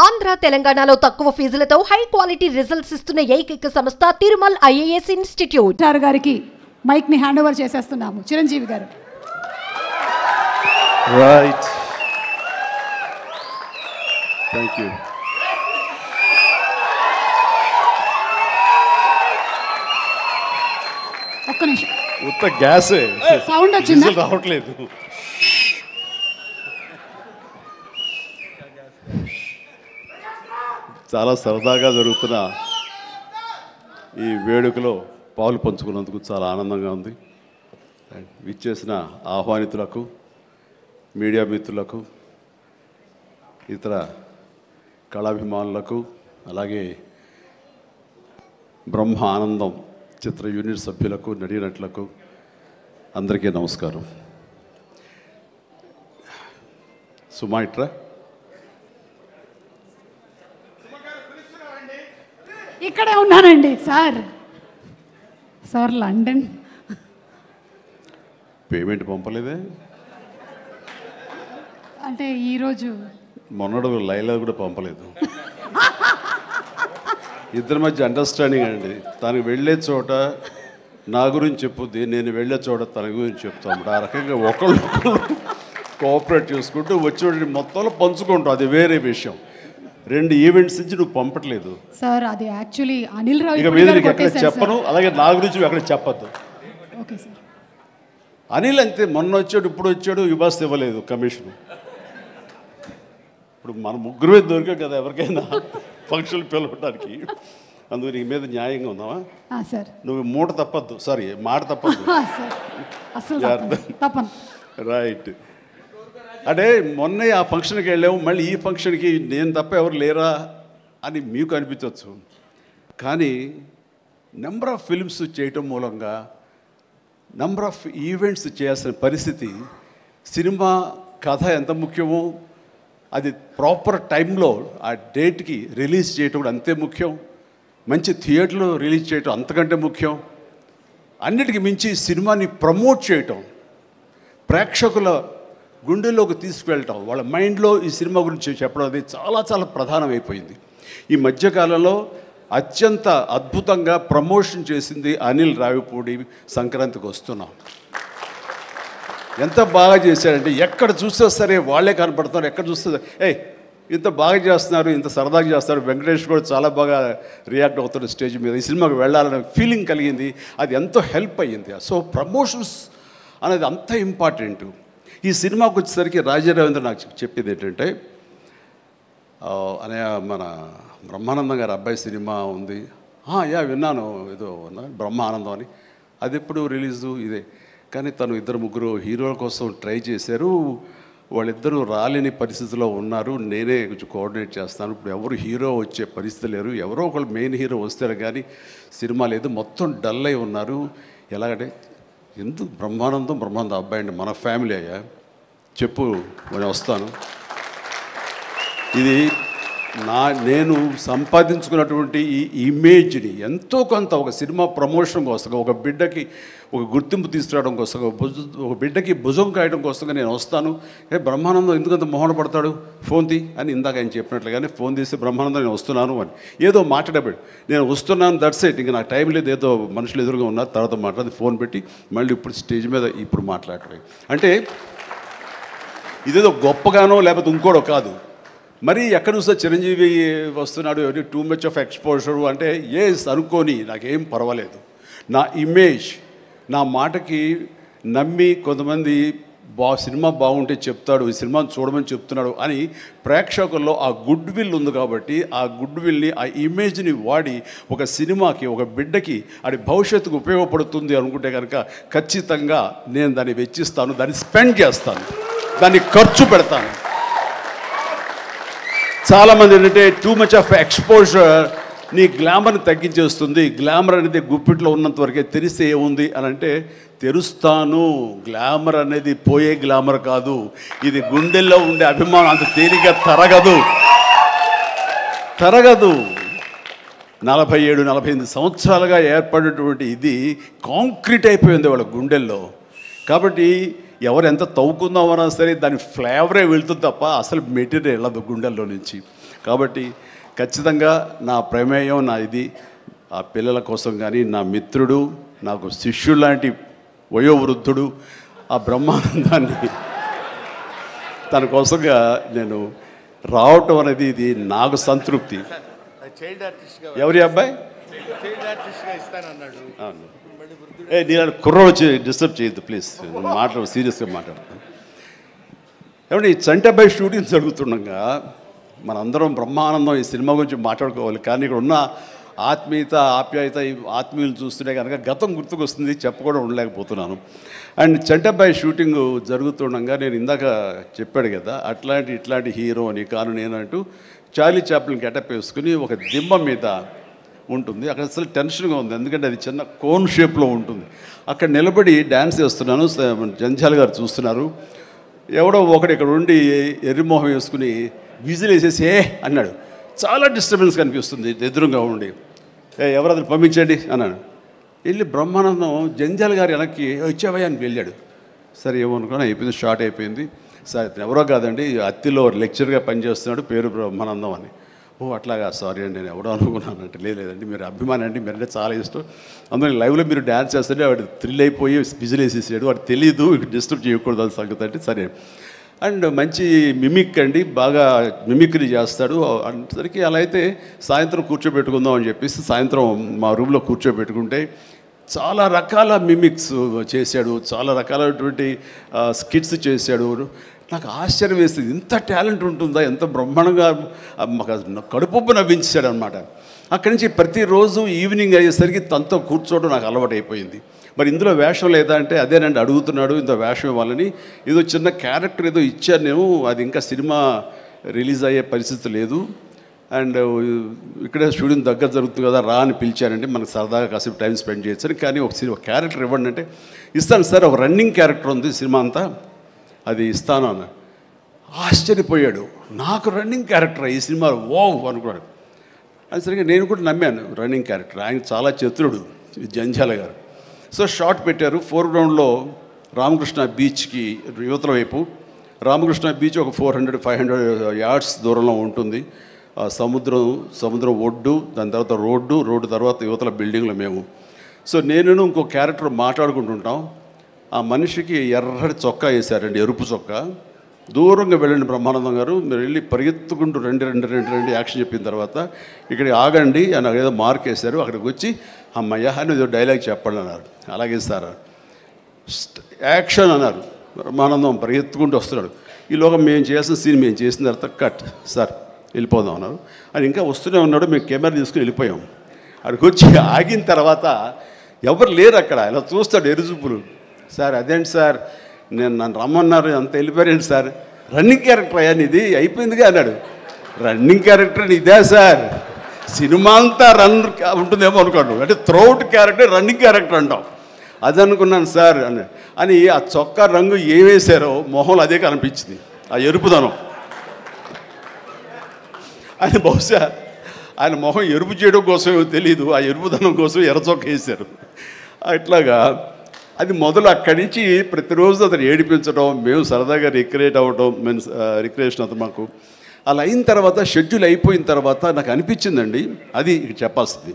ఆంధ్ర తెలంగాణలో తక్కువ ఫీజులతో high quality results ఇస్తున్న ఏకైక సంస్థ తిరుమల్ ఐఏఎస్ ఇన్స్టిట్యూట్. గారికి మైక్ ని హ్యాండ్ ఓవర్ చేసేస్తున్నాము. చిరంజీవి గారు. Right, thank you. ఒక్క నిమిషం, ఉత్త గ్యాసే సౌండ్ వచ్చిందా? రావట్లేదు. చాలా సరదాగా జరుగుతున్న ఈ వేడుకలో పాలు పంచుకున్నందుకు చాలా ఆనందంగా ఉంది. విచ్చేసిన ఆహ్వానితులకు, మీడియా మిత్రులకు, ఇతర కళాభిమానులకు, అలాగే బ్రహ్మ ఆనందం చిత్ర యూనిట్ సభ్యులకు, నటీనటులకు అందరికీ నమస్కారం. సుమాయిట్రా ఇక్కడే ఉన్నానండి సార్ లండన్. పేమెంట్ పంపలేదే? అంటే ఈరోజు మొన్నడు లైలా కూడా పంపలేదు. ఇద్దరి మధ్య అండర్స్టాండింగ్ అండి. తనకు వెళ్ళే చోట నా గురించి చెప్పుద్ది, నేను వెళ్ళే చోట తన గురించి చెప్తాం. ఆ రకంగా ఒకళ్ళు కోఆపరేట్ చేసుకుంటూ వచ్చి మొత్తంలో పంచుకుంటాం. అది వేరే విషయం. 2 ఈవెంట్స్ నుంచి నువ్వు పంపట్లేదు సార్. అది యాక్చువల్లీ అనిల్ రావు ఇక మీద ఎక్కడ చెప్పను, అలాగే నా గురించి అక్కడ చెప్పద్దు. Okay sir. అనిల్ అంతే, మొన్న వచ్చాడు, ఇప్పుడు వచ్చాడు, ఇవ్వాల్సి ఇవ్వలేదు కమిషన్. ఇప్పుడు మన ముగ్గురే దొరికాం కదా ఎవరికైనా ఫంక్షన్లు పిలవడానికి. అందుకు నీ మీద న్యాయంగా ఉందామా సార్? నువ్వు మూట తప్పద్దు, సారీ మాట తప్పద్దు. రైట్. అంటే మొన్న ఆ ఫంక్షన్కి వెళ్ళాము, మళ్ళీ ఈ ఫంక్షన్కి నేను తప్ప ఎవరు లేరా అని మీకు అనిపించవచ్చు. కానీ నెంబర్ ఆఫ్ ఫిల్మ్స్ చేయటం మూలంగా నెంబర్ ఆఫ్ ఈవెంట్స్ చేయాల్సిన పరిస్థితి, సినిమా కథ ఎంత ముఖ్యమో అది ప్రాపర్ టైంలో ఆ డేట్కి రిలీజ్ చేయటం కూడా అంతే ముఖ్యం. మంచి థియేటర్లో రిలీజ్ చేయటం అంతకంటే ముఖ్యం. అన్నిటికీ మించి సినిమాని ప్రమోట్ చేయటం, ప్రేక్షకుల గుండెల్లోకి తీసుకువెళ్ళటం, వాళ్ళ మైండ్లో ఈ సినిమా గురించి చెప్పడం అది చాలా చాలా ప్రధానమైపోయింది. ఈ మధ్యకాలంలో అత్యంత అద్భుతంగా ప్రమోషన్ చేసింది అనిల్ రావిపూడి. సంక్రాంతికి వస్తున్నాం, ఎంత బాగా చేశారంటే ఎక్కడ చూస్తే సరే వాళ్ళే కనపడుతున్నారు. ఎక్కడ చూస్తే ఇంత బాగా చేస్తున్నారు, ఇంత సరదాగా చేస్తారు. వెంకటేష్ కూడా చాలా బాగా రియాక్ట్ అవుతున్నారు స్టేజ్ మీద. ఈ సినిమాకి వెళ్ళాలనే ఫీలింగ్ కలిగింది. అది ఎంతో హెల్ప్ అయ్యింది. సో ప్రమోషన్స్ అనేది అంత ఇంపార్టెంట్. ఈ సినిమాకి వచ్చేసరికి రాజా రవీంద్ర నాకు చెప్పేది ఏంటంటే, అనే మన బ్రహ్మానందం గారి అబ్బాయి సినిమా ఉంది. విన్నాను, ఏదో బ్రహ్మ ఆనందం అని. అది ఎప్పుడు రిలీజు ఇదే. కానీ తను 2-3 హీరోల కోసం ట్రై చేశారు. వాళ్ళిద్దరూ రాలేని పరిస్థితిలో ఉన్నారు. నేనే కొంచెం కోఆర్డినేట్ చేస్తాను. ఇప్పుడు ఎవరు హీరో వచ్చే పరిస్థితి లేరు. ఎవరో ఒకళ్ళు మెయిన్ హీరో వస్తారు కానీ సినిమా లేదు. మొత్తం డల్ అయి ఉన్నారు. ఎలాగంటే ఎందుకు బ్రహ్మానందం అబ్బాయి అండి, మన ఫ్యామిలీ అయ్యా, చెప్పు నేను వస్తాను. ఇది నేను సంపాదించుకున్నటువంటి ఈ ఇమేజ్ని ఎంతో కొంత ఒక సినిమా ప్రమోషన్ కోసం, ఒక బిడ్డకి ఒక గుర్తింపు తీసుకురావడం కోసం, ఒక బిడ్డకి భుజం కాయడం కోసంగా నేను వస్తాను. బ్రహ్మానందం ఎందుకంత మొహన పడతాడు, ఫోన్ తీ అని ఇందాక ఆయన చెప్పినట్లుగానే ఫోన్ తీసి బ్రహ్మానందం నేను వస్తున్నాను అని ఏదో మాట్లాడబడి నేను వస్తున్నాను, దట్స్ ఇట్, ఇంకా నాకు టైం లేదు, ఏదో మనుషులు ఎదురుగా ఉన్నారు, తర్వాత మాట్లాడి ఫోన్ పెట్టి మళ్ళీ ఇప్పుడు స్టేజ్ మీద ఇప్పుడు మాట్లాడటం. అంటే ఇదేదో గొప్పగానో లేకపోతే ఇంకోడో కాదు. మరి ఎక్కడ చూస్తే చిరంజీవి వస్తున్నాడు, టూ మచ్ ఆఫ్ ఎక్స్పోజర్ అంటే అనుకోని నాకేం పర్వాలేదు. నా ఇమేజ్, నా మాటకి నమ్మి కొంతమంది సినిమా బాగుంటే చెప్తాడు, ఈ సినిమాని చూడమని చెప్తున్నాడు అని ప్రేక్షకుల్లో ఆ గుడ్ విల్ ఉంది. కాబట్టి ఆ గుడ్ విల్ని, ఆ ఇమేజ్ని వాడి ఒక సినిమాకి, ఒక బిడ్డకి అది భవిష్యత్తుకు ఉపయోగపడుతుంది అనుకుంటే కనుక ఖచ్చితంగా నేను దాన్ని వెచ్చిస్తాను, దాన్ని స్పెండ్ చేస్తాను, దాన్ని ఖర్చు పెడతాను. చాలామంది ఏంటంటే టూ మచ్ ఆఫ్ ఎక్స్పోజర్ నీ గ్లామర్ని తగ్గించేస్తుంది. గ్లామర్ అనేది గుప్పిట్లో ఉన్నంత వరకే, తెలిస్తే ఏముంది అని అంటే తెరుస్తాను. గ్లామర్ అనేది పోయే గ్లామర్ కాదు, ఇది గుండెల్లో ఉండే అభిమానం అంత తేలిగ్గా తరగదు. 47-48 సంవత్సరాలుగా ఏర్పడినటువంటి ఇది కాంక్రీట్ అయిపోయింది వాళ్ళ గుండెల్లో. కాబట్టి ఎవరు ఎంత తవ్వుకుందామన్నా సరే దాని ఫ్లేవరే వెళ్తుంది తప్ప అసలు మెటీరియల్ వెళ్ళదు గుండెల్లో నుంచి. కాబట్టి ఖచ్చితంగా నా ప్రమేయం నా ఇది ఆ పిల్లల కోసం కానీ నా మిత్రుడు నాకు శిష్యుడు లాంటి వయోవృద్ధుడు ఆ బ్రహ్మానందాన్ని తన కోసంగా నేను రావటం అనేది ఇది నాకు సంతృప్తి. ఎవరి అబ్బాయి నేను కుర్ర వచ్చి డిస్టర్బ్ చేయొద్దు ప్లీజ్, సీరియస్గా మాట్లాడతాను. ఏమంటే ఈ చంటబ్బాయి షూటింగ్ జరుగుతుండగా మనందరం బ్రహ్మానందం ఈ సినిమా గురించి మాట్లాడుకోవాలి, కానీ ఇక్కడ ఉన్న ఆత్మీయత ఆప్యాయత ఈ ఆత్మీయులు చూస్తుంటే కనుక గతం గుర్తుకొస్తుంది, చెప్పకుండా ఉండలేకపోతున్నాను. అండ్ చంటబ్బాయి షూటింగ్ జరుగుతుండగా నేను ఇందాక చెప్పాడు కదా ఇట్లాంటి హీరో అని కాను నేనంటూ చార్లీ చాప్లిన్ గెటప్ వేసుకుని ఒక దిమ్మ మీద ఉంటుంది. అక్కడ అసలు టెన్షన్గా ఉంది, ఎందుకంటే అది చిన్న కోన్ షేప్లో ఉంటుంది. అక్కడ నిలబడి డ్యాన్స్ చేస్తున్నాను, జంజాల్ గారు చూస్తున్నారు. ఎవడో ఒకడు ఇక్కడ ఉండి ఎర్రిమోహం వేసుకుని విజిల్ వేసేసి అన్నాడు. చాలా డిస్టర్బెన్స్ కనిపిస్తుంది ఎదురుగా ఉండి. ఎవరది పంపించండి అన్నాడు. వెళ్ళి బ్రహ్మానందం జంజాల్ గారు వెనక్కి వచ్చావయ్యా అని వెళ్ళాడు. సరే ఏమనుకున్నా అయిపోయింది, షార్ట్ అయిపోయింది. సరే ఎవరో కాదండి అత్తిలో లెక్చర్గా పనిచేస్తున్నాడు, పేరు బ్రహ్మానందం అని. ఓ అట్లాగా, సారీ అండి నేను ఎవడో అనుకున్నానంటే. లేదండి మీరు అభిమాని అండి, మీరంటే చాలా ఇష్టం, అందులో లైవ్లో మీరు డ్యాన్స్ చేస్తుంటే వాడు థ్రిల్ అయిపోయి విజిల్ వేసేసాడు, వాడు తెలీదు డిస్టర్బ్ చేయకూడదు అని సంగతి అంటే సరే. అండ్ మంచి మిమిక్ అండి, బాగా మిమిక్రీ చేస్తాడు అనేసరికి అలా అయితే సాయంత్రం కూర్చోబెట్టుకుందాం అని చెప్పేసి సాయంత్రం మా రూమ్లో కూర్చోబెట్టుకుంటే చాలా రకాల మిమిక్స్ చేశాడు, చాలా రకాలైనటువంటి స్కిట్స్ చేశాడు. నాకు ఆశ్చర్యం వేస్తుంది, ఇంత టాలెంట్ ఉంటుందా, ఎంత బ్రహ్మాండంగా కడుపు నవ్వించాడు అనమాట. అక్కడి నుంచి ప్రతిరోజు ఈవినింగ్ అయ్యేసరికి తనతో కూర్చోవడం నాకు అలవాటు అయిపోయింది. మరి ఇందులో వేషం లేదా అంటే అదేనండి అడుగుతున్నాడు, ఇంత వేషం ఇవ్వాలని. ఏదో చిన్న క్యారెక్టర్ ఏదో ఇచ్చాను నేను, అది ఇంకా సినిమా రిలీజ్ అయ్యే పరిస్థితి లేదు. అండ్ ఇక్కడే షూటింగ్ దగ్గర జరుగుతుంది కదా రా అని పిలిచానంటే మనకు సరదాగా కాసేపు టైం స్పెండ్ చేయొచ్చు. కానీ ఒక క్యారెక్టర్ ఇవ్వండి అంటే ఇస్తాను సార్, ఒక రన్నింగ్ క్యారెక్టర్ ఉంది సినిమా అంతా, అది ఇస్తాను అన్న. ఆశ్చర్యపోయాడు, నాకు రన్నింగ్ క్యారెక్టర్ ఈ సినిమా ఓ అనుకున్నాడు. అది సరిగ్గా నేను కూడా నమ్మాను, రన్నింగ్ క్యారెక్టర్. ఆయన చాలా చతురుడు జంజాల గారు. సో షార్ట్ పెట్టారు. ఫోర్గ్రౌండ్లో రామకృష్ణ బీచ్కి యువతల వైపు, రామకృష్ణ బీచ్ ఒక 400-500 యార్డ్స్ దూరంలో ఉంటుంది. సముద్రం ఒడ్డు, దాని తర్వాత రోడ్డు తర్వాత యువతల బిల్డింగ్లో మేము. సో నేను ఇంకో క్యారెక్టర్ మాట్లాడుకుంటుంటాం. ఆ మనిషికి ఎర్రటి చొక్కా వేశారండి, ఎరుపు చొక్కా. దూరంగా వెళ్ళండి బ్రహ్మానందం గారు, మీరు వెళ్ళి పరిగెత్తుకుంటూ రెండు యాక్షన్ చెప్పిన తర్వాత ఇక్కడికి ఆగండి అని ఏదో మార్క్ వేశారు. అక్కడికి వచ్చి అమ్మయ్య అని ఏదో డైలాగ్ చెప్పండి అన్నారు. అలాగే సార్ యాక్షన్ అన్నారు. బ్రహ్మానందం పరిగెత్తుకుంటూ వస్తున్నాడు. ఈలోగా మేము చేసిన సీన్ మేము చేసిన తర్వాత కట్ సార్ వెళ్ళిపోదాం అన్నారు. అని ఇంకా వస్తూనే ఉన్నాడు. మేము కెమెరా తీసుకుని వెళ్ళిపోయాం. అక్కడికి వచ్చి ఆగిన తర్వాత ఎవరు లేరు అక్కడ. ఇలా చూస్తాడు ఎరుజుపులు. సార్ అదేంటి సార్ నన్ను రమ్మన్నారు, అంత వెళ్ళిపోయారండి సార్, రన్నింగ్ క్యారెక్టర్ అయ్యా ఇది అయిపోయిందిగా అన్నాడు. రన్నింగ్ క్యారెక్టర్ ఇదే సార్, సినిమా అంతా రన్ ఉంటుందేమో అనుకోండి, అంటే త్రౌట్ క్యారెక్టర్ రన్నింగ్ క్యారెక్టర్ అంటాం. అది అనుకున్నాను సార్ అని ఆ చొక్కా రంగు ఏ వేశారో మొహంలో అదే కనిపించింది, ఆ ఎరుపుదనం. ఆయన బహుశా ఆయన మొహం ఎరుపు చేయడం కోసమేమో తెలీదు, ఆ ఎరుపుదనం కోసం ఎర్ర చొక్క వేశారు. అట్లాగా అది మొదలు అక్కడి నుంచి ప్రతిరోజు అతను ఏడిపించడం, మేము సరదాగా రిక్రియేట్ అవ్వడం, రిక్రియేషన్ అతను మాకు. అలా అయిన తర్వాత షెడ్యూల్ అయిపోయిన తర్వాత నాకు అనిపించిందండి, అది చెప్పాల్సింది,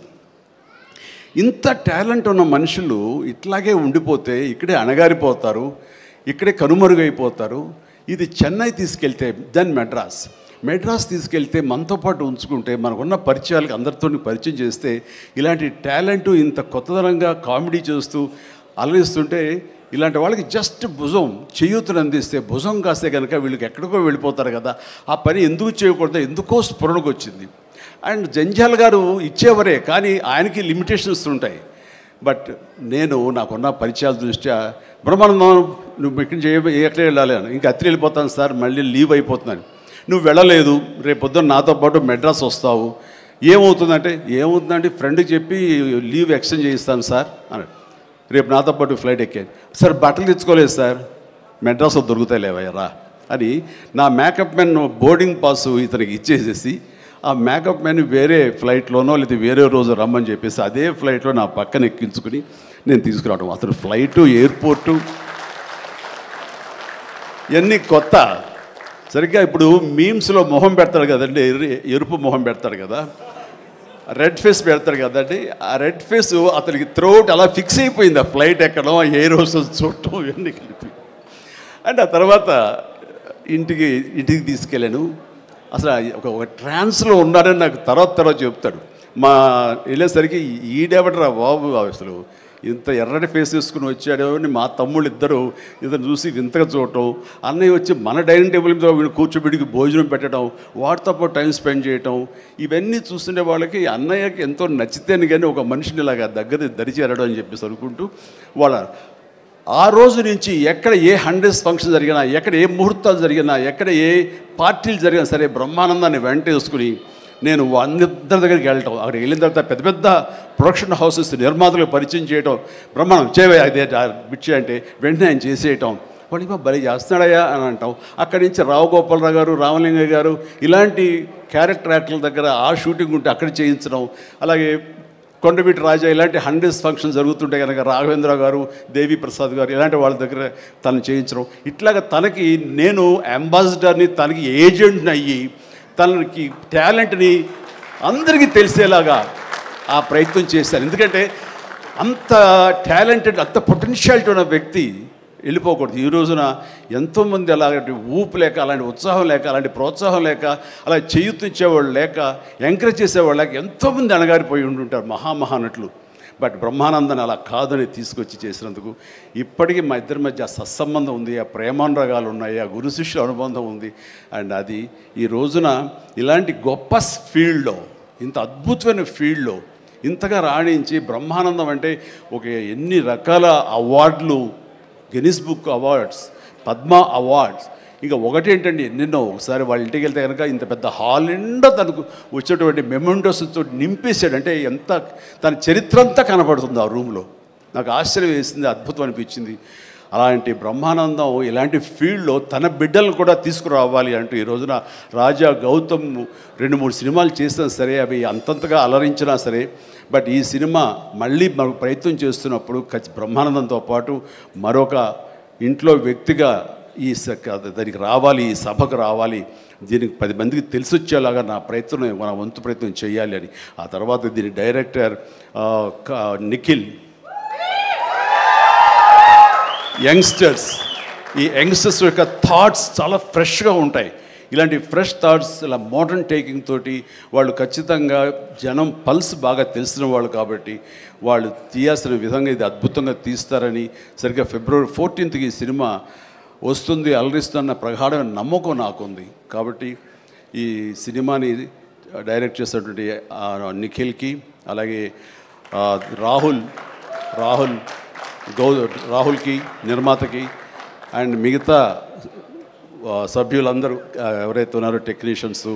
ఇంత టాలెంట్ ఉన్న మనుషులు ఇట్లాగే ఉండిపోతే ఇక్కడే అణగారిపోతారు, ఇక్కడే కనుమరుగైపోతారు. ఇది చెన్నై తీసుకెళ్తే దెన్ మెడ్రాస్ తీసుకెళ్తే మనతో పాటు ఉంచుకుంటే మనకున్న పరిచయాలకు అందరితో పరిచయం చేస్తే ఇలాంటి టాలెంట్ ఇంత కొత్తదనంగా కామెడీ చేస్తూ అలరిస్తుంటే ఇలాంటి వాళ్ళకి జస్ట్ భుజం చేయూతను అందిస్తే, భుజం కాస్తే కనుక వీళ్ళకి ఎక్కడికో వెళ్ళిపోతారు కదా. ఆ పని ఎందుకు చేయకూడదు, ఎందుకో స్ఫురణకు వచ్చింది. అండ్ జంజాల్ గారు ఇచ్చేవరే, కానీ ఆయనకి లిమిటేషన్స్ ఉంటాయి. బట్ నాకున్న పరిచయాల దృష్ట్యా బ్రహ్మానందం నువ్వు ఇక్కడి నుంచి ఎక్కడ వెళ్ళాలి అని, ఇంకా అత్రి వెళ్ళిపోతాను సార్, మళ్ళీ లీవ్ అయిపోతున్నాను. నువ్వు వెళ్ళలేదు, రేపు పొద్దున్న నాతో పాటు మెడ్రాస్ వస్తావు, ఏమవుతుందంటే ఫ్రెండ్కి చెప్పి లీవ్ ఎక్స్టెండ్ చేయిస్తాను సార్ అన్నాడు. రేపు నాతో పాటు ఫ్లైట్ ఎక్కాను సార్, బట్టలు తెచ్చుకోలేదు సార్, మెడ్రాస్లో దొరుకుతాయి లేవయ్యరా అని నా మేకప్ మ్యాన్ బోర్డింగ్ పాస్ ఇతనికి ఇచ్చేసేసి ఆ మేకప్ మ్యాన్ వేరే ఫ్లైట్లోనో లేదా వేరే రోజు రమ్మని చెప్పేసి అదే ఫ్లైట్లో నా పక్కన ఎక్కించుకుని నేను తీసుకురావడం. అతను ఫ్లైటు, ఎయిర్పోర్టు ఇవన్నీ కొత్త. సరిగ్గా ఇప్పుడు మీమ్స్లో మొహం పెడతాడు కదండి, ఎరుపు మొహం పెడతాడు కదా, రెడ్ ఫేస్ పెడతాడు కదండి. ఆ రెడ్ ఫేస్ అతనికి త్రోట్ అలా ఫిక్స్ అయిపోయింది. ఆ ఫ్లైట్ ఎక్కడం, ఆ ఎయిర్ హోస్టెస్ చూడటం ఇవన్నీ కలిపి. అండ్ ఆ తర్వాత ఇంటికి తీసుకెళ్ళాను. అసలు ఒక ట్రాన్స్లో ఉన్నాడని నాకు తర్వాత చెప్తాడు. మా వెళ్ళేసరికి ఈడెవడరా బాబు అసలు ఇంత ఎర్రటి ఫేస్ వేసుకుని వచ్చాడో అని మా తమ్ముళ్ళు ఇద్దరు చూసి వింతగా చూడటం, అన్నయ్య వచ్చి మన డైనింగ్ టేబుల్ మీద వీళ్ళు కూర్చోబెడికి భోజనం పెట్టడం, వాటితో పాటు టైం స్పెండ్ చేయటం, ఇవన్నీ చూస్తుండే వాళ్ళకి అన్నయ్యకి ఎంతో నచ్చితేనే కానీ ఒక మనిషిని ఇలాగా దగ్గర దరిచేరడం అని చెప్పేసి అనుకుంటూ వాళ్ళ ఆ రోజు నుంచి ఎక్కడ ఏ 100th ఫంక్షన్ జరిగినా, ఎక్కడ ఏ ముహూర్తాలు జరిగినా, ఎక్కడ ఏ పార్టీలు జరిగినా సరే బ్రహ్మానందాన్ని వెంట వేసుకుని నేను అందరి దగ్గరికి వెళ్ళటం, అక్కడికి వెళ్ళిన తర్వాత పెద్ద పెద్ద ప్రొడక్షన్ హౌసెస్ నిర్మాతలకు పరిచయం చేయటం, బ్రహ్మాండం చేయవే అదే బిచ్చే అంటే వెంటనే ఆయన చేసేయటం, వాడికి భలే చేస్తున్నాడయ్యా అని అంటాం. అక్కడి నుంచి రావు గోపాలరావు గారు, రామలింగయ్య గారు ఇలాంటి క్యారెక్టర్ యాక్టర్ల దగ్గర ఆ షూటింగ్ ఉంటే అక్కడ చేయించడం, అలాగే కొండవీటి రాజా ఇలాంటి 100th ఫంక్షన్ జరుగుతుంటే కనుక రాఘవేంద్ర గారు, దేవి ప్రసాద్ గారు ఇలాంటి వాళ్ళ దగ్గర తను చేయించడం, ఇట్లాగా తనకి నేను అంబాసిడర్ని, తనకి ఏజెంట్ని అయ్యి తనకి టాలెంట్ని అందరికీ తెలిసేలాగా ఆ ప్రయత్నం చేశాను. ఎందుకంటే అంత టాలెంటెడ్, అంత పొటెన్షియాలిటీ ఉన్న వ్యక్తి వెళ్ళిపోకూడదు. ఈ రోజున ఎంతోమంది అలాంటి ఊపు లేక, అలాంటి ఉత్సాహం లేక, అలాంటి ప్రోత్సాహం లేక, అలా చేయూతించేవాళ్ళు లేక, ఎంకరేజ్ చేసేవాళ్ళు లేక ఎంతోమంది అణగారిపోయి ఉంటుంటారు మహానటులు. బట్ బ్రహ్మానందాన్ని అలా కాదని తీసుకొచ్చి చేసినందుకు ఇప్పటికీ మా ఇద్దరి మధ్య సత్సంబంధం ఉంది, ఆ ప్రేమానురాగాలు ఉన్నాయి, ఆ గురు శిష్యుల అనుబంధం ఉంది. అండ్ అది ఈ రోజున ఇలాంటి గొప్ప ఫీల్డ్లో, ఇంత అద్భుతమైన ఫీల్డ్లో ఇంతగా రాణించి బ్రహ్మానందం అంటే ఒక ఎన్ని రకాల అవార్డులు, Guinness book awards, Padma awards, ఇంకా ఒకటేంటండి ఎన్నెన్నో. ఒకసారి వాళ్ళ ఇంటికి వెళ్తే కనుక ఇంత పెద్ద హాల్ నిండా తనకు వచ్చేటువంటి మెమెంటోస్తో నింపేశాడు. అంటే ఎంత తన చరిత్ర అంతా కనపడుతుంది ఆ రూమ్లో. నాకు ఆశ్చర్యం వేసింది, అద్భుతం అనిపించింది. అలాంటి బ్రహ్మానందం ఇలాంటి ఫీల్డ్లో తన బిడ్డలను కూడా తీసుకురావాలి అంటూ ఈ రోజున రాజా గౌతమ్ 2-3 సినిమాలు చేసినా సరే, అవి అంతంతగా అలరించినా సరే, బట్ ఈ సినిమా మళ్ళీ మనకు ప్రయత్నం చేస్తున్నప్పుడు బ్రహ్మానందంతో పాటు మరొక ఇంట్లో వ్యక్తిగా దానికి రావాలి, ఈ సభకు రావాలి, దీనికి 10 మందికి తెలిసొచ్చేలాగా నా వంతు ప్రయత్నం చేయాలి అని. ఆ తర్వాత దీని డైరెక్టర్ నిఖిల్, యంగ్స్టర్స్, ఈ యంగ్స్టర్స్ యొక్క థాట్స్ చాలా ఫ్రెష్గా ఉంటాయి. ఇలాంటి ఫ్రెష్ థాట్స్, ఇలా మోడర్న్ టేకింగ్ తోటి వాళ్ళు ఖచ్చితంగా జనం పల్స్ బాగా తెలిసిన వాళ్ళు కాబట్టి వాళ్ళు తీయాల్సిన విధంగా ఇది అద్భుతంగా తీస్తారని, సరిగ్గా February 14th ఈ సినిమా వస్తుంది, అలరిస్తున్న ప్రగాఢమైన నమ్మకం నాకుంది. కాబట్టి ఈ సినిమాని డైరెక్ట్ చేసినటువంటి నిఖిల్కి, అలాగే రాహుల్కి నిర్మాతకి, అండ్ మిగతా సభ్యులందరూ ఎవరైతే ఉన్నారో టెక్నీషియన్స్,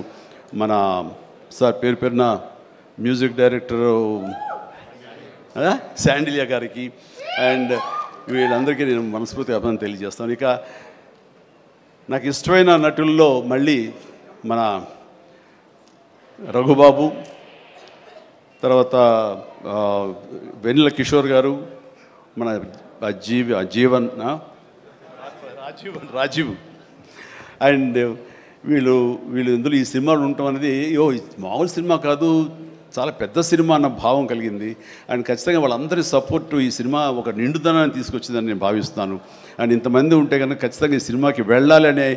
మన సార్ పేరున మ్యూజిక్ డైరెక్టరు శాండిలియా గారికి, అండ్ వీళ్ళందరికీ నేను మనస్ఫూర్తి అభినందన తెలియజేస్తాను. ఇక నాకు ఇష్టమైన నటుల్లో మళ్ళీ మన రఘుబాబు, తర్వాత వెన్నెల కిషోర్ గారు, మన రాజీవ్, అండ్ వీళ్ళు ఇందులో ఈ సినిమాలు ఉండటం అనేది మామూలు సినిమా కాదు, చాలా పెద్ద సినిమా అన్న భావం కలిగింది. అండ్ ఖచ్చితంగా వాళ్ళందరి సపోర్టు ఈ సినిమా ఒక నిండుదనాన్ని తీసుకొచ్చిందని నేను భావిస్తున్నాను. అండ్ ఇంతమంది ఉంటే కనుక ఖచ్చితంగా ఈ సినిమాకి వెళ్ళాలి అనే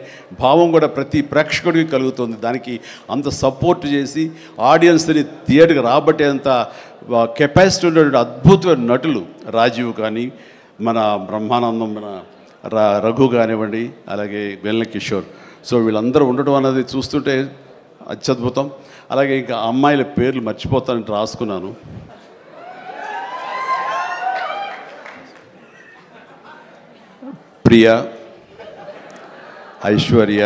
భావం కూడా ప్రతి ప్రేక్షకుడికి కలుగుతుంది. దానికి అంత సపోర్ట్ చేసి ఆడియన్స్ని థియేటర్కి రాబట్టేంత కెపాసిటీ ఉన్నటువంటి అద్భుతమైన నటులు రాజీవ్ కానీ, మన బ్రహ్మానందం, మన రఘు కానివ్వండి, అలాగే వెన్నెల కిషోర్. సో వీళ్ళందరూ ఉండటం అనేది చూస్తుంటే అత్యద్భుతం. అలాగే ఇంకా అమ్మాయిల పేర్లు మర్చిపోతానని రాసుకున్నాను. ప్రియా, ఐశ్వర్య,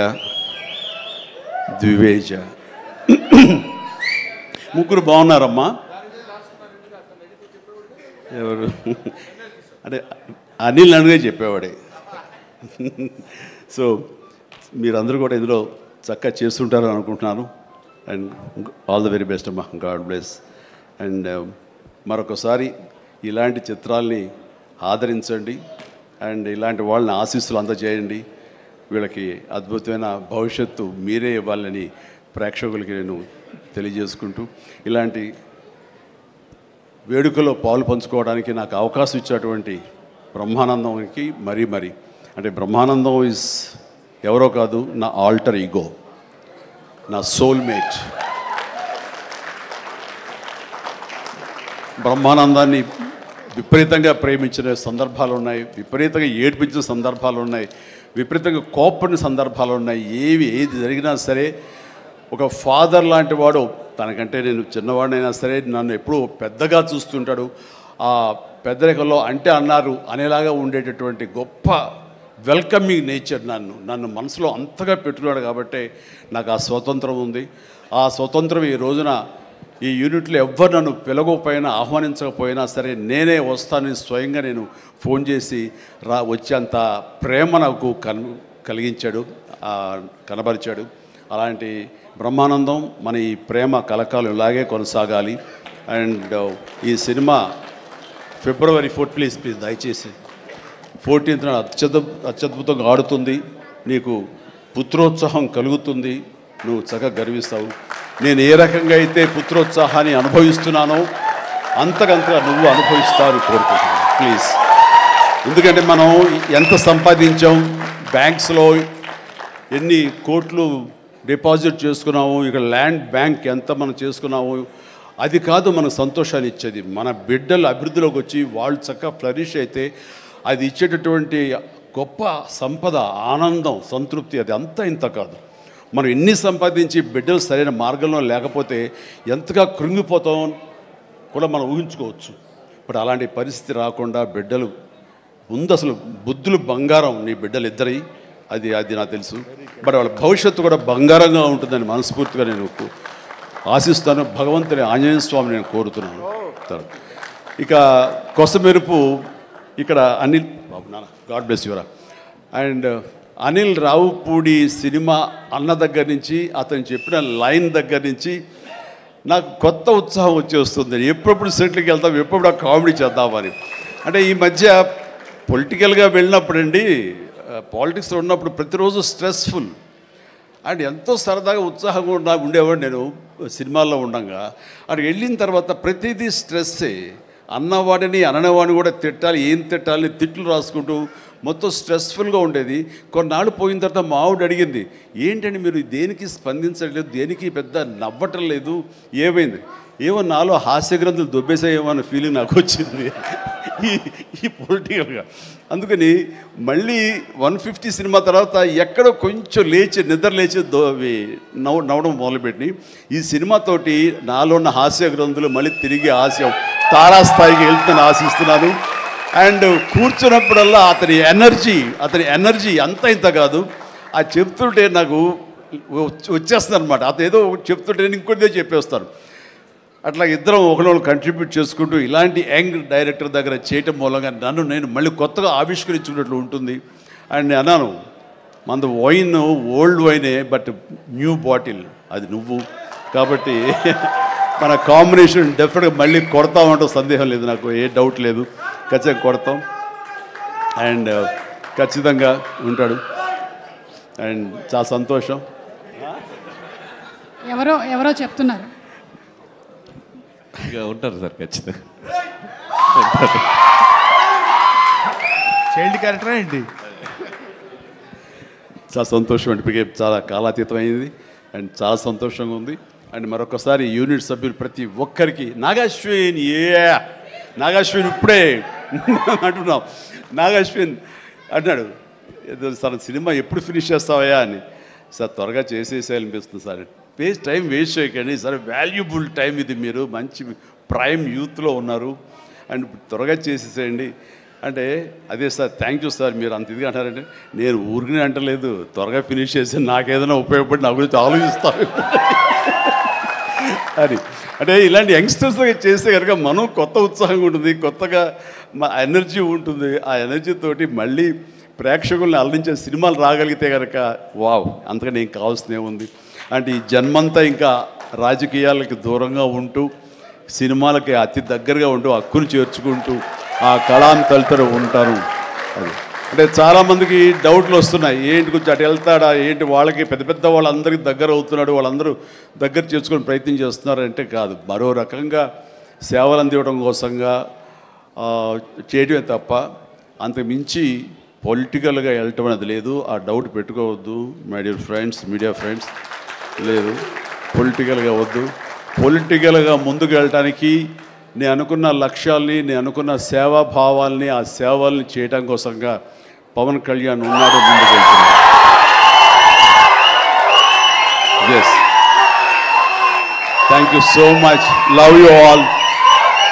ద్వివేజ, ముగ్గురు బాగున్నారమ్మా. ఎవరు అంటే అనిల్ అనిగా చెప్పేవాడే. సో మీరందరూ కూడా ఇందులో చక్కగా చేస్తుంటారని అనుకుంటున్నాను. And all the very best అమ్మా, గాడ్ బ్లెస్. అండ్ మరొకసారి ఇలాంటి చిత్రాల్ని ఆదరించండి, అండ్ ఇలాంటి వాళ్ళని ఆశీస్సులు అందజేయండి. వీళ్ళకి అద్భుతమైన భవిష్యత్తు మీరే ఇవ్వాలని ప్రేక్షకులకి నేను తెలియజేసుకుంటూ ఇలాంటి వేడుకలో పాలు పంచుకోవడానికి నాకు అవకాశం ఇచ్చేటువంటి బ్రహ్మానందంకి మరీ అంటే బ్రహ్మానందం ఇస్ ఎవరో కాదు, నా ఆల్టర్ ఈగో, నా సోల్మేట్. బ్రహ్మానందాన్ని విపరీతంగా ప్రేమించిన సందర్భాలు ఉన్నాయి, విపరీతంగా ఏడ్పించిన సందర్భాలు ఉన్నాయి, విపరీతంగా కోప్పడిన సందర్భాలు ఉన్నాయి. ఏది జరిగినా సరే ఒక ఫాదర్ లాంటి వాడు, తనకంటే నేను చిన్నవాడినైనా సరే నన్ను ఎప్పుడూ పెద్దగా చూస్తుంటాడు. ఆ పెద్దరికల్లో అంటే అన్నారు అనేలాగా ఉండేటటువంటి గొప్ప వెల్కమింగ్ నేచర్ నన్ను మనసులో అంతగా పెట్టుకున్నాడు. కాబట్టి నాకు ఆ స్వతంత్రం ఉంది. ఆ స్వతంత్రం ఈ రోజున ఈ యూనిట్లో ఎవ్వరు నన్ను పిలవకపోయినా ఆహ్వానించకపోయినా సరే నేనే వస్తానని స్వయంగా నేను ఫోన్ చేసి వచ్చేంత ప్రేమ నాకు కలిగించాడు, కనబరిచాడు. అలాంటి బ్రహ్మానందం మన ఈ ప్రేమ కలకాలం ఇలాగే కొనసాగాలి. అండ్ ఈ సినిమా ఫిబ్రవరి 4 ప్లీజ్ దయచేసి 14th అత్యద్భుతంగా ఆడుతుంది. నీకు పుత్రోత్సాహం కలుగుతుంది, నువ్వు చక్కగా గర్విస్తావు. నేను ఏ రకంగా అయితే పుత్రోత్సాహాన్ని అనుభవిస్తున్నానో అంతకంతగా నువ్వు అనుభవిస్తావు కోరుకుంటున్నాను ప్లీజ్. ఎందుకంటే మనం ఎంత సంపాదించాం, బ్యాంక్స్లో ఎన్ని కోట్లు డిపాజిట్ చేసుకున్నాము, ఇక్కడ ల్యాండ్ బ్యాంక్ ఎంత మనం చేసుకున్నాము, అది కాదు మనకు సంతోషాన్ని ఇచ్చేది. మన బిడ్డలు అభివృద్ధిలోకి వచ్చి వాళ్ళు చక్కగా ఫ్లరిష్ అయితే అది ఇచ్చేటటువంటి గొప్ప సంపద, ఆనందం, సంతృప్తి అది అంతా ఇంత కాదు. మనం ఎన్ని సంపాదించి బిడ్డలు సరైన మార్గంలో లేకపోతే ఎంతగా కృంగిపోతాం కూడా మనం ఊహించుకోవచ్చు. ఇప్పుడు అలాంటి పరిస్థితి రాకుండా బిడ్డలు ముందు అసలు బుద్ధులు బంగారం నీ బిడ్డలు ఇద్దరి, అది నాకు తెలుసు. బట్ వాళ్ళ భవిష్యత్తు కూడా బంగారంగా ఉంటుందని మనస్ఫూర్తిగా నేను ఆశిస్తాను. భగవంతుని ఆంజనేయ స్వామి నేను కోరుతున్నాను. ఇక కొసమెరుపు ఇక్కడ అనిల్ బాబు నాన్న గాడ్ బ్లెస్ యువరా. అండ్ అనిల్ రావుపూడి సినిమా అన్న దగ్గర నుంచి అతను చెప్పిన లైన్ దగ్గర నుంచి నాకు కొత్త ఉత్సాహం వచ్చేస్తుంది. ఎప్పుడప్పుడు సెట్లకి వెళ్తాం, ఎప్పుడు ఆ కామెడీ చేద్దామని. అంటే ఈ మధ్య పొలిటికల్గా వెళ్ళినప్పుడండి, పాలిటిక్స్లో ఉన్నప్పుడు ప్రతిరోజు స్ట్రెస్ఫుల్ అండ్ ఎంతో సరదాగా ఉత్సాహంగా ఉండేవాడు నేను సినిమాల్లో ఉండగా. అక్కడికి వెళ్ళిన తర్వాత ప్రతిదీ స్ట్రెస్సే. అన్నవాడిని అననేవాడిని కూడా తిట్టాలి, ఏం తిట్టాలని తిట్లు రాసుకుంటూ మొత్తం స్ట్రెస్ఫుల్గా ఉండేది. కొన్నాళ్ళు పోయిన తర్వాత మా ఆవిడ అడిగింది, ఏంటండి మీరు దేనికి స్పందించట్లేదు, దేనికి పెద్ద నవ్వటం లేదు, ఏమైంది? ఏమో నాలో హాస్య గ్రంథులు దొబ్బేసాయేమో అన్న ఫీలింగ్ నాకు వచ్చింది ఈ పొలిటికల్గా. అందుకని మళ్ళీ 150 సినిమా తర్వాత ఎక్కడో కొంచెం నిద్ర లేచి నవ్వడం మొదలుపెట్టి ఈ సినిమాతోటి నాలో ఉన్న హాస్య గ్రంథులు మళ్ళీ తిరిగి హాస్యం తారాస్థాయికి వెళ్తుందని ఆశిస్తున్నాను. అండ్ కూర్చున్నప్పుడల్లా అతని ఎనర్జీ అంత ఇంత కాదు, ఆ చెప్తుంటే నాకు వచ్చేస్తుంది అనమాట. అతను ఏదో చెప్తుంటే నేను ఇంకొకటిదే చెప్పేస్తాను. అట్లా ఇద్దరం ఒకళ్ళు కంట్రిబ్యూట్ చేసుకుంటూ ఇలాంటి యంగ్ డైరెక్టర్ దగ్గర చేయటం మూలంగా నేను మళ్ళీ కొత్తగా ఆవిష్కరించుకున్నట్లు ఉంటుంది. అండ్ అన్నాను, మనది వైన్ ఓల్డ్ వైనే, బట్ న్యూ బాటిల్ అది నువ్వు. కాబట్టి మన కాంబినేషన్ డెఫినెట్గా మళ్ళీ కొడతామంటే సందేహం లేదు, నాకు ఏ డౌట్ లేదు. ఖచ్చితంగా కొడతాం అండ్ ఖచ్చితంగా ఉంటాడు. అండ్ చాలా సంతోషం. ఎవరో చెప్తున్నారు ఉంటారు సార్, ఖచ్చితంగా చైల్డ్ క్యారెక్టర్ ఏంటి. చాలా సంతోషం అంటే చాలా కాలాతీతం అయింది అండ్ చాలా సంతోషంగా ఉంది. అండ్ మరొకసారి యూనిట్ సభ్యులు ప్రతి ఒక్కరికి నాగాశ్విన్ ఇప్పుడే అంటున్నాం. నాగాశ్విన్ అన్నాడు, సార్ సినిమా ఎప్పుడు ఫినిష్ చేస్తావయ్యా అని. సార్ త్వరగా చేసేసేయాలనిపిస్తుంది సార్, టైం వేస్ట్ చేయకండి సార్, వాల్యుబుల్ టైం ఇది, మీరు మంచి ప్రైమ్ యూత్లో ఉన్నారు అండ్ త్వరగా చేసేసేయండి అంటే. అదే సార్ థ్యాంక్ యూ సార్, మీరు అంత ఇదిగా అంటారంటే నేను ఊరికనే అంటలేదు, త్వరగా ఫినిష్ చేసి నాకేదైనా ఉపయోగపడి నా గురించి ఆలోచిస్తాను అని. అంటే ఇలాంటి యంగ్స్టర్స్గా చేస్తే కనుక మనం కొత్త ఉత్సాహంగా ఉంటుంది, కొత్తగా మా ఎనర్జీ ఉంటుంది. ఆ ఎనర్జీతోటి మళ్ళీ ప్రేక్షకుల్ని అలరించే సినిమాలు రాగలిగితే కనుక వావ్, అంతకని ఏం కావాల్సిందే ఉంది. అంటే ఈ జన్మంతా ఇంకా రాజకీయాలకి దూరంగా ఉంటూ సినిమాలకి అతి దగ్గరగా ఉంటూ హక్కును చేర్చుకుంటూ ఆ కళాన్ని తలుతూ ఉంటారు. అది అంటే చాలామందికి డౌట్లు వస్తున్నాయి, ఏంటి కొంచెం అటు వెళ్తాడా ఏంటి, వాళ్ళకి పెద్ద పెద్ద వాళ్ళందరికీ దగ్గర అవుతున్నాడు, వాళ్ళందరూ దగ్గర చేసుకొని ప్రయత్నం చేస్తున్నారంటే కాదు, మరో రకంగా సేవలు అందివ్వడం కోసంగా చేయడమే తప్ప అంతకు మించి పొలిటికల్గా వెళ్ళటం అనేది లేదు. ఆ డౌట్ పెట్టుకోవద్దు my dear friends, media friends, లేదు పొలిటికల్గా వద్దు. పొలిటికల్గా ముందుకు వెళ్ళటానికి నేను అనుకున్న లక్ష్యాల్ని, నేను అనుకున్న సేవాభావాల్ని, ఆ సేవల్ని చేయడం కోసంగా పవన్ కళ్యాణ్ ఉన్నాడు, ముందుకు వెళ్తున్నాడు. Yes, thank you so much, love you all.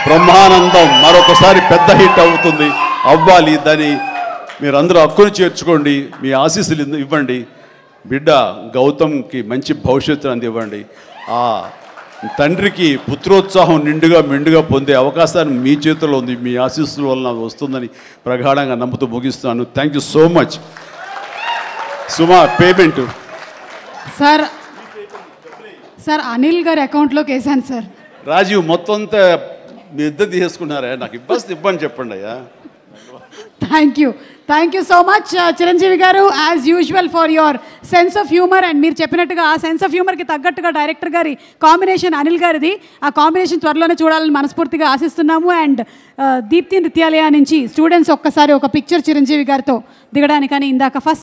Brahmanandam మరొకసారి పెద్ద హిట్ అవుతుంది, అవ్వాలి. దాన్ని మీరందరూ హక్కును చేర్చుకోండి, మీ ఆశీస్సులు ఇవ్వండి. బిడ్డ గౌతమ్కి మంచి భవిష్యత్తు అందివ్వండి. ఆ తండ్రికి పుత్రోత్సాహం నిండుగా మెండుగా పొందే అవకాశాన్ని మీ చేతుల్లో ఉంది, మీ ఆశీస్సుల వలన వస్తుందని ప్రగాఢంగా నమ్ముతూ ముగిస్తున్నాను. Thank you so much. Suma, payment sir Anil గారి అకౌంట్లోకి వేసాను సార్. రాజీవ్ మొత్తం అంతా మీ ఇద్దరు తీసుకున్నారా? నాకు ఇబ్బంది చెప్పండి అయ్యా. Thank you so much Chiranjeevi garu, as usual for your sense of humour. And మీరు చెప్పినట్టుగా ఆ సెన్స్ ఆఫ్ హ్యూమర్కి తగ్గట్టుగా డైరెక్టర్ గారి కాంబినేషన్ అనిల్ గారిది, ఆ కాంబినేషన్ త్వరలోనే చూడాలని మనస్ఫూర్తిగా ఆశిస్తున్నాము. అండ్ దీప్తి నృత్యాలయ నుంచి స్టూడెంట్స్ ఒక్కసారి ఒక పిక్చర్ చిరంజీవి గారితో దిగడానికని ఇందాక ఫస్ట్